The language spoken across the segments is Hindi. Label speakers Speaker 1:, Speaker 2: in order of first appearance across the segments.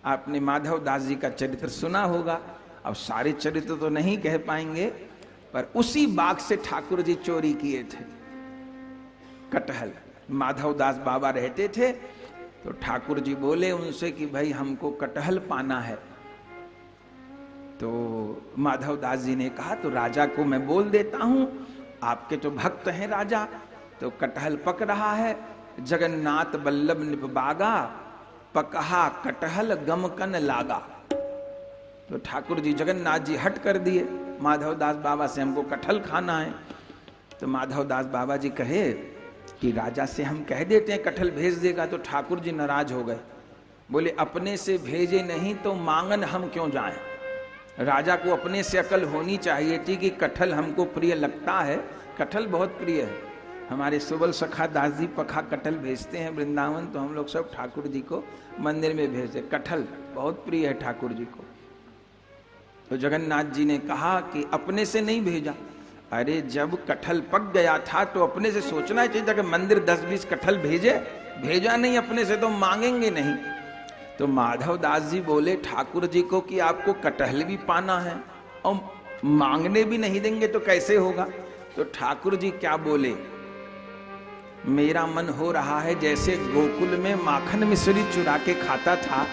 Speaker 1: आपने माधव दास जी का चरित्र सुना होगा, अब सारे चरित्र तो नहीं कह पाएंगे, पर उसी बाग से ठाकुर जी चोरी किए थे कटहल। माधव दास बाबा रहते थे, तो ठाकुर जी बोले उनसे कि भाई हमको कटहल पाना है। तो माधव दास जी ने कहा तो राजा को मैं बोल देता हूं, आपके तो भक्त हैं राजा। तो कटहल पक रहा है, जगन्नाथ बल्लभ निबागा, पकहा कटहल गमकन लागा। तो ठाकुर जी जगन्नाथ जी हट कर दिए, माधव दास बाबा से हमको कटहल खाना है। तो माधव दास बाबा जी कहे कि राजा से हम कह देते हैं कटहल भेज देगा। तो ठाकुर जी नाराज हो गए, बोले अपने से भेजे नहीं तो मांगन हम क्यों जाएं। राजा को अपने से अकल होनी चाहिए थी कि कटहल हमको प्रिय लगता है, कटहल बहुत प्रिय है। हमारे सुबल सखा दास जी पखा कटहल भेजते हैं वृंदावन, तो हम लोग सब ठाकुर जी को मंदिर में भेजते, कटहल बहुत प्रिय है ठाकुर जी को। तो जगन्नाथ जी ने कहा कि अपने से नहीं भेजा। अरे जब कटहल पक गया था तो अपने से सोचना चाहिए था कि मंदिर 10-20 कटहल भेजे, भेजा नहीं अपने से तो मांगेंगे नहीं। तो माधव दास जी बोले ठाकुर जी को कि आपको कटहल भी पाना है और मांगने भी नहीं देंगे तो कैसे होगा। तो ठाकुर जी क्या बोले, मेरा मन हो रहा है जैसे गोकुल में माखन मिश्री चुरा के खाता था,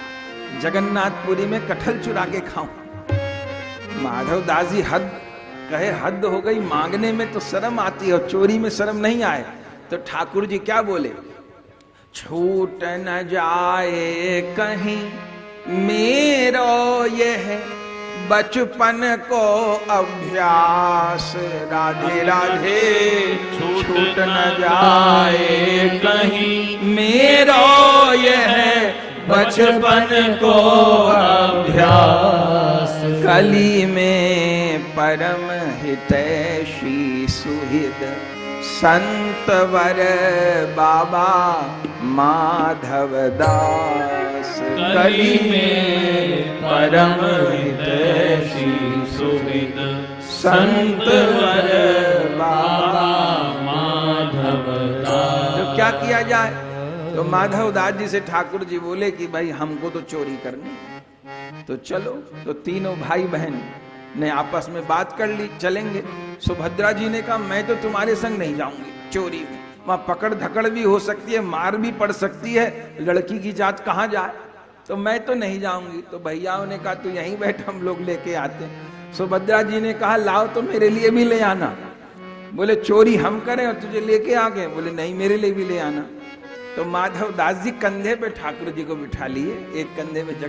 Speaker 1: जगन्नाथपुरी में कटहल चुरा के खाऊं। माधव दास जी कहे हद हो गई, मांगने में तो शर्म आती है और चोरी में शर्म नहीं आए। तो ठाकुर जी क्या बोले, छूट न जाए कहीं मेरो यह बचपन को अभ्यास, राधे राधे छूट न जाए कहीं मेरो यह बचपन को अभ्यास, कली में परम हितैषी सुहृद संत वर बाबा माधव दास, कली में परम हितैषी सुहृद संत वर बाबा माधव दास। तो क्या किया जाए। तो माधव दास जी से ठाकुर जी बोले कि भाई हमको तो चोरी करनी, तो चलो। तो तीनों भाई बहन ने आपस में बात कर ली, चलेंगे। सुभद्रा जी ने कहा मैं तो तुम्हारे संग नहीं जाऊंगी चोरी में, वहां पकड़ धकड़ भी हो सकती है, मार भी पड़ सकती है, लड़की की जात कहां जाए, तो मैं तो नहीं जाऊंगी। तो भैयाओं ने कहा तू यहीं बैठ, हम लोग लेके आते हैं। सुभद्रा जी ने कहा लाओ तो मेरे लिए भी ले आना। बोले चोरी हम करें और तुझे लेके आ गए, बोले नहीं मेरे लिए भी ले आना। तो माधव दास जी कंधे पे ठाकुर जी को बिठा लिए, एक कंधे पे जगह